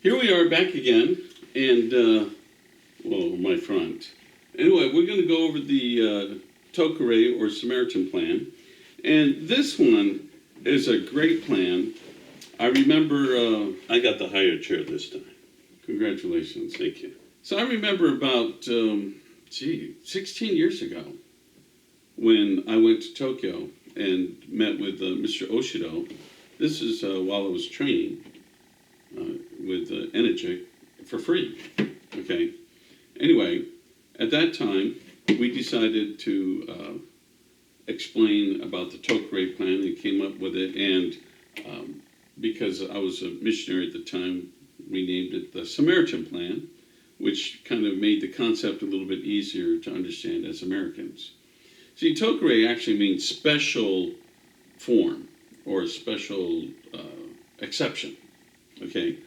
Here we are back again, and, well, my front. Anyway, we're going to go over the Tokurei or Samaritan plan. And this one is a great plan. I remember, I got the higher chair this time. congratulations. Thank you. So I remember about, 16 years ago when I went to Tokyo and met with Mr. Oshido. This is while I was training with Energy for free. Okay. Anyway, at that time, we decided to explain about the Tokurei plan and came up with it. And because I was a missionary at the time, we named it the Samaritan plan, which kind of made the concept a little bit easier to understand as Americans. See, Tokurei actually means special form or special exception, okay?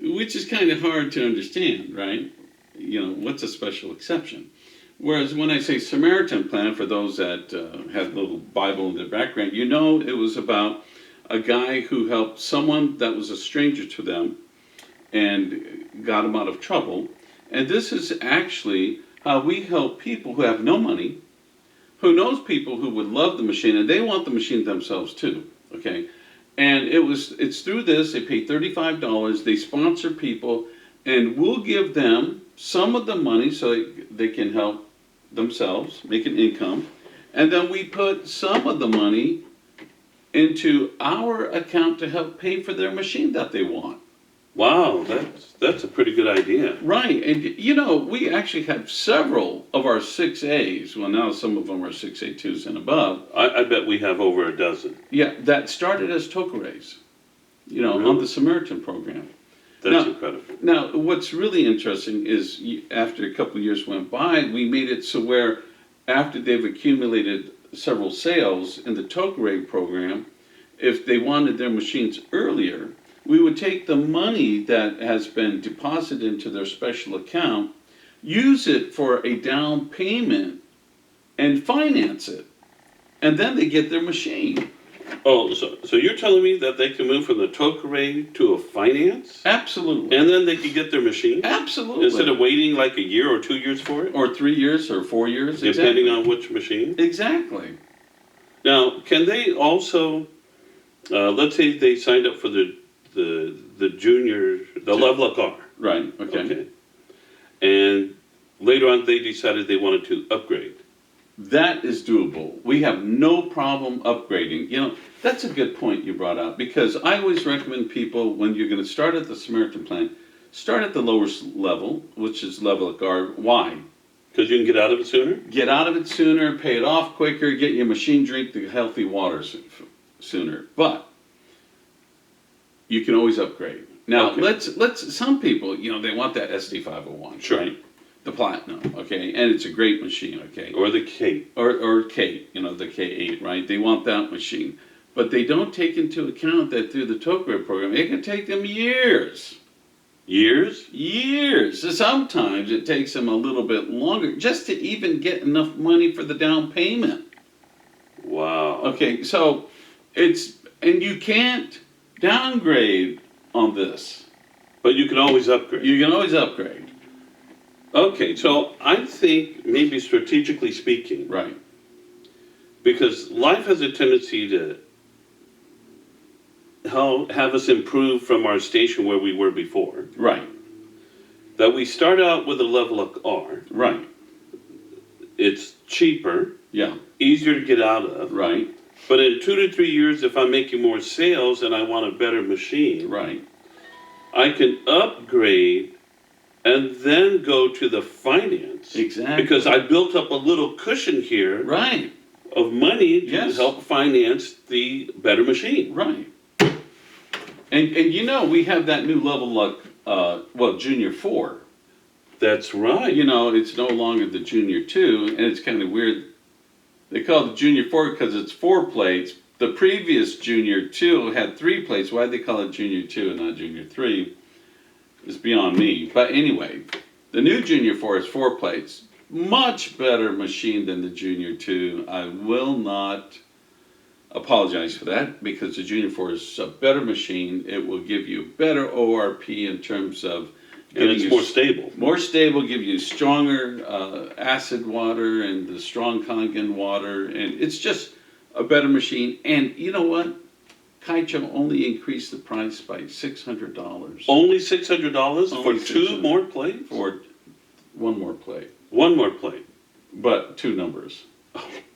Which is kind of hard to understand, right? You know, what's a special exception? Whereas when I say Samaritan plan, for those that have a little Bible in their background, you know it was about a guy who helped someone that was a stranger to them and got him out of trouble. And this is actually how we help people who have no money, who knows people who would love the machine, and they want the machine themselves too, okay? And it's through this, they pay $35, they sponsor people, and we'll give them some of the money so they can help themselves, make an income, and then we put some of the money into our account to help pay for their machine that they want. Wow, that's a pretty good idea. Right, and you know, we actually have several of our 6As, well now some of them are 6A2s and above. I bet we have over a dozen. Yeah, that started as Tokureis, you know, Really? on the Samaritan program. That's incredible. Now, what's really interesting is after a couple of years went by, we made it so where after they've accumulated several sales in the Tokurei program, if they wanted their machines earlier, we would take the money that has been deposited into their special account, use it for a down payment, and finance it. And then they get their machine. Oh, so you're telling me that they can move from the Tokurei to a finance? Absolutely. And then they can get their machine? Absolutely. Instead of waiting like a year or 2 years for it? Or 3 years or 4 years. Depending on which machine? Exactly. Now, can they also, let's say they signed up for the junior, the level up car. Right, okay. And later on they decided they wanted to upgrade. That is doable. We have no problem upgrading. You know, that's a good point you brought up, because I always recommend people, when you're going to start at the Samaritan plan, start at the lowest level, which is level of guard. Why? Because you can get out of it sooner? Get out of it sooner, pay it off quicker, get your machine drink the healthy water sooner. But you can always upgrade. Now, Okay. let's some people, you know, they want that SD501, Sure. right? The Platinum, okay? And it's a great machine, okay? Or the K. Or K, you know, the K8, right? They want that machine. But they don't take into account that through the Tokurei program, it can take them years. Years? Years. So sometimes it takes them a little bit longer just to even get enough money for the down payment. Wow. Okay, so and you can't downgrade on this. But you can always upgrade. You can always upgrade. Okay, so I think maybe strategically speaking, Right. because life has a tendency to have us improve from our station where we were before, Right. that we start out with a level of R. Right. It's cheaper, Yeah. easier to get out of. Right. But in 2 to 3 years, if I'm making more sales and I want a better machine, Right. I can upgrade and then go to the finance. Exactly. Because I built up a little cushion here Right. of money to Yes. help finance the better machine. Right. And you know, we have that new level like Junior 4. That's right. You know, it's no longer the Junior 2, and it's kind of weird. They call it the Junior 4 because it's 4 plates. The previous Junior 2 had 3 plates. Why they call it Junior 2 and not Junior 3 is beyond me. But anyway, the new Junior 4 is 4 plates. Much better machine than the Junior 2. I will not apologize for that because the Junior 4 is a better machine. It will give you better ORP in terms of And it's more stable. more stable, give you stronger acid water and the strong Kangen water, and it's just a better machine. And you know what? Kaicho only increased the price by $600. Only $600 for Only two 600. more plates? For one more plate, One more plate. but two numbers.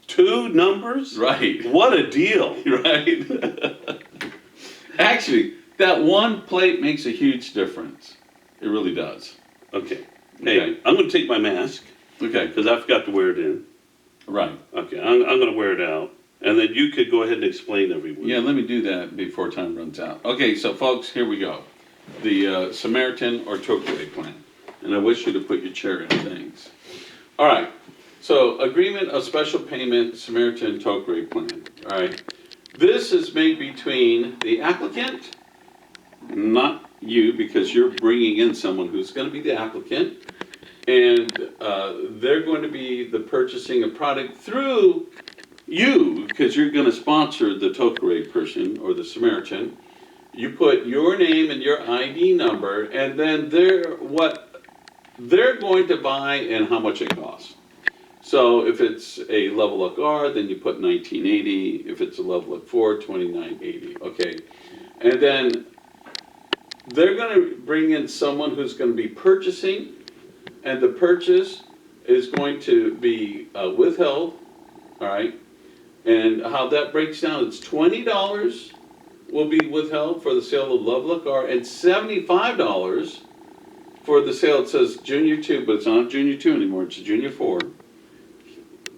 Two numbers? Right, What a deal. right. Actually, that one plate makes a huge difference. It really does. Okay. Hey, Okay. I'm going to take my mask Okay, because I forgot to wear it in. right. Okay, I'm going to wear it out. And then you could go ahead and explain everyone. Yeah, let me do that before time runs out. Okay, so folks, here we go. The Samaritan or Tokurei plan. And I wish you to put your chair in things. All right, so agreement of special payment Samaritan Tokurei plan. All right, this is made between the applicant, not you, because you're bringing in someone who's going to be the applicant, and they're going to be the purchasing of product through you, because you're going to sponsor the Tokurei person or the Samaritan. You put your name and your ID number, and then what they're going to buy and how much it costs. So if it's a level up R, then you put 1980. If it's a level up 4, 2980. Okay, and then they're going to bring in someone who's going to be purchasing, and the purchase is going to be withheld. All right. And how that breaks down, it's $20 will be withheld for the sale of Lovelock R, and $75 for the sale. It says Junior 2, but it's not Junior 2 anymore, it's a Junior 4.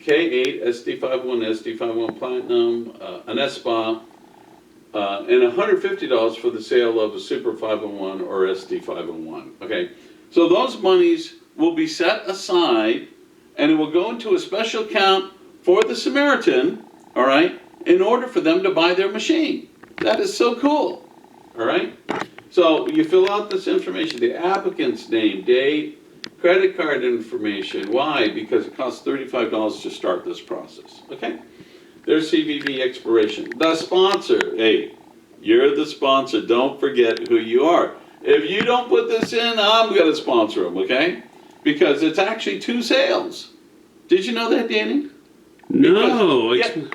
K8, SD51, SD51 Platinum, an S-Spa, and $150 for the sale of a Super 501 or SD501. Okay, so those monies will be set aside, and it will go into a special account for the Samaritan, all right, in order for them to buy their machine. That is so cool, all right? So you fill out this information, the applicant's name, date, credit card information. Why? Because it costs $35 to start this process, okay? Their CVV expiration. The sponsor, hey, you're the sponsor. Don't forget who you are. If you don't put this in, I'm going to sponsor them, okay? Because it's actually 2 sales. Did you know that, Danny? No. Yeah,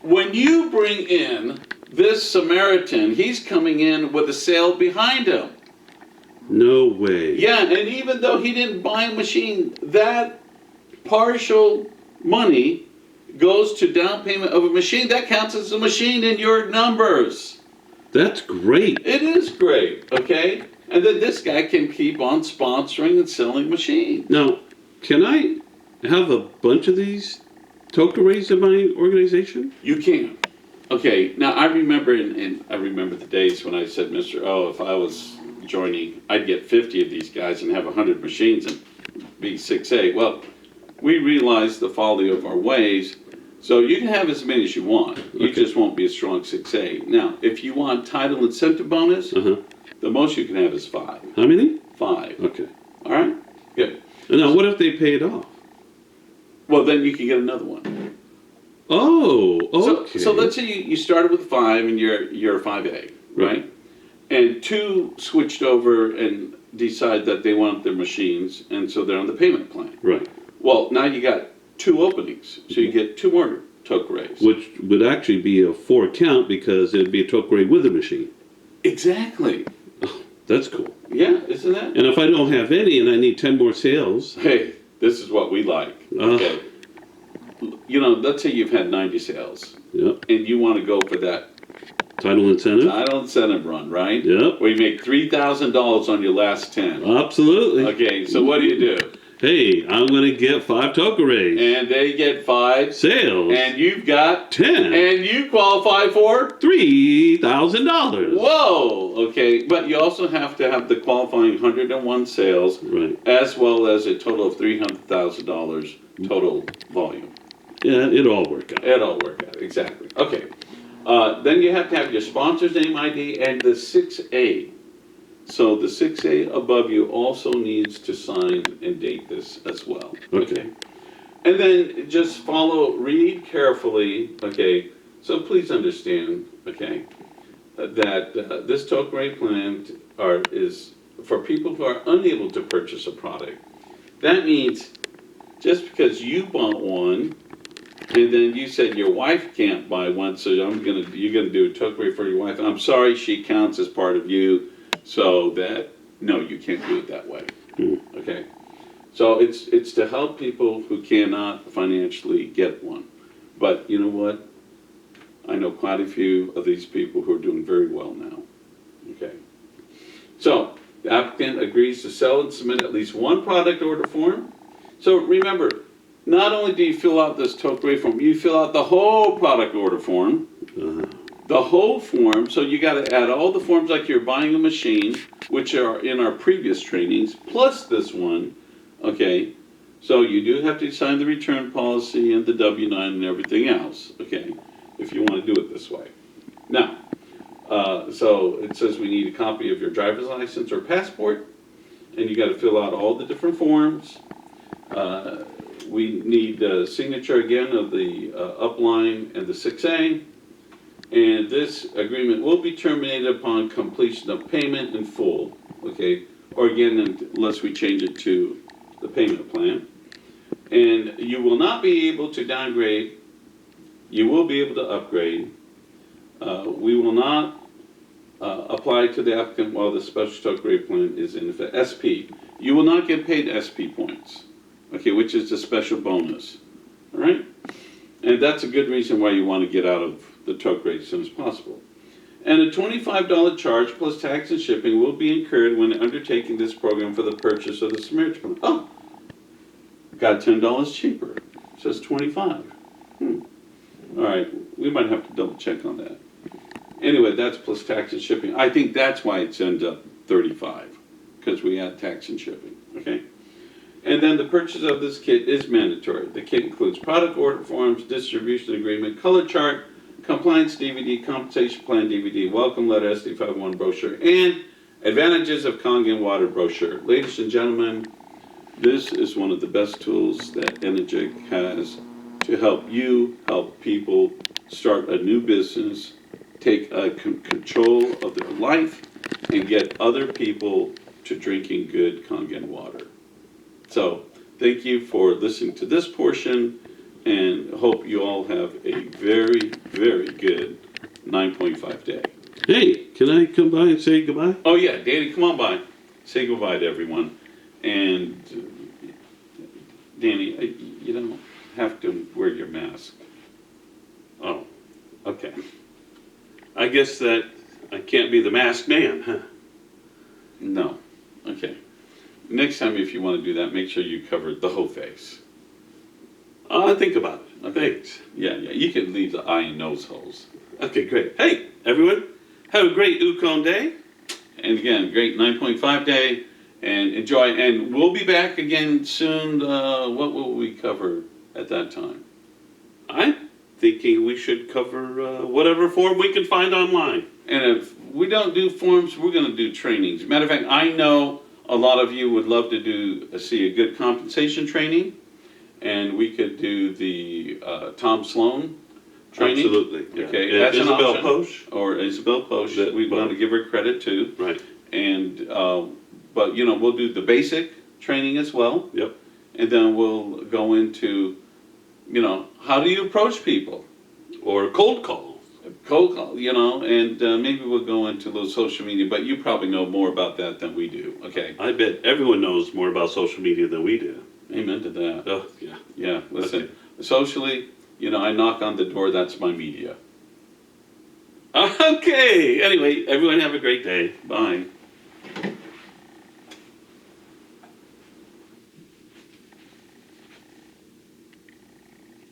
when you bring in this Samaritan, he's coming in with a sale behind him. No way. Yeah, and even though he didn't buy a machine, that partial money goes to down payment of a machine. That counts as a machine in your numbers. That's great. It is great, okay? And then this guy can keep on sponsoring and selling machines. Now, can I have a bunch of these Tokureis in my organization? You can. Okay, now I remember, and I remember the days when I said, Mr. O, if I was joining, I'd get 50 of these guys and have 100 machines and be 6A. Well, we realized the folly of our ways, so you can have as many as you want. You just won't be a strong 6A. Now, if you want title incentive bonus, the most you can have is 5. How many? 5. Okay. All right? Good. And now, what if they pay it off? Well, then you can get another one. Oh, okay. So let's say you started with 5 and you're a 5A, right? And 2 switched over and decide that they want their machines, and so they're on the payment plan. Right. Well, now you got 2 openings, so you get 2 more Tokureis. Which would actually be a 4 count because it'd be a Tokurei with a machine. Exactly. Oh, that's cool. Yeah, isn't that? And if I don't have any and I need 10 more sales. Hey, this is what we like. Okay. You know, let's say you've had 90 sales. Yep. And you want to go for that Title incentive? title incentive run, right? Yep. Where you make $3,000 on your last 10. Absolutely. Okay, so what do? Hey, I'm going to get 5 Tokureis. And they get 5. Sales. And you've got 10. And you qualify for $3,000. Whoa! Okay, but you also have to have the qualifying 101 sales, Right. as well as a total of $300,000 total volume. Yeah, it'll all work out. It'll work out, exactly. Okay. Then you have to have your sponsor's name ID and the 6A. So the 6A above you also needs to sign and date this as well. Okay. And then just read carefully, okay, So please understand, okay, that this Tokurei plan is for people who are unable to purchase a product. That means just because you bought one, and then you said your wife can't buy one, so you're gonna do a Tokurei for your wife. I'm sorry, she counts as part of you, so that no, you can't do it that way. Okay, so it's to help people who cannot financially get one. But you know what? I know quite a few of these people who are doing very well now. Okay, so the applicant agrees to sell and submit at least one product order form. So remember, not only do you fill out this Tokurei form, you fill out the whole product order form, the whole form. So you got to add all the forms like you're buying a machine, which are in our previous trainings, plus this one. Okay, so you do have to sign the return policy and the W-9 and everything else. Okay, if you want to do it this way. Now, so it says we need a copy of your driver's license or passport, and you got to fill out all the different forms. We need a signature again of the upline and the 6A, and this agreement will be terminated upon completion of payment in full, okay? Or again, unless we change it to the payment plan. And you will not be able to downgrade, you will be able to upgrade. We will not apply to the applicant while the special Tokurei plan is in effect. SP, you will not get paid SP points. Okay, which is the special bonus, all right? And that's a good reason why you want to get out of the Tokurei as soon as possible. And a $25 charge plus tax and shipping will be incurred when undertaking this program for the purchase of the Samaritan plan. Oh, got $10 cheaper. It says 25. All right, we might have to double check on that. Anyway, that's plus tax and shipping. I think that's why it's ends up 35, because we add tax and shipping, okay? And then the purchase of this kit is mandatory. The kit includes product order forms, distribution agreement, color chart, compliance DVD, compensation plan DVD, welcome letter, SD51 brochure, and advantages of Kangen water brochure. Ladies and gentlemen, this is one of the best tools that Energetic has to help you, help people start a new business, take control of their life, and get other people to drinking good Kangen water. So, thank you for listening to this portion, and hope you all have a very, very good 9.5 day. Hey, can I come by and say goodbye? Oh yeah, Danny, come on by. Say goodbye to everyone. And Danny, you don't have to wear your mask. Oh, okay. I guess that I can't be the masked man, huh? No. Okay. Next time, if you want to do that, make sure you cover the whole face. I'll think about it. Okay. Thanks. Yeah. You can leave the eye and nose holes. Okay, great. Hey, everyone, have a great Ukon day. And again, great 9.5 day, and enjoy. And we'll be back again soon. What will we cover at that time? I'm thinking we should cover whatever form we can find online. And if we don't do forms, we're going to do trainings. Matter of fact, I know a lot of you would love to see a good compensation training, and we could do the Tom Sloan training. Absolutely. Yeah. Okay, And that's an Isabel option. Posh. Or Isabel Posh. We want to give her credit too. Right. And but we'll do the basic training as well. Yep. And then we'll go into how do you approach people, Or cold call. cold call, and maybe we'll go into a little social media, but you probably know more about that than we do. Okay. I bet everyone knows more about social media than we do. Amen to that. Oh, yeah. Yeah, listen, socially, I knock on the door, that's my media. Okay. Anyway, everyone have a great day. Bye.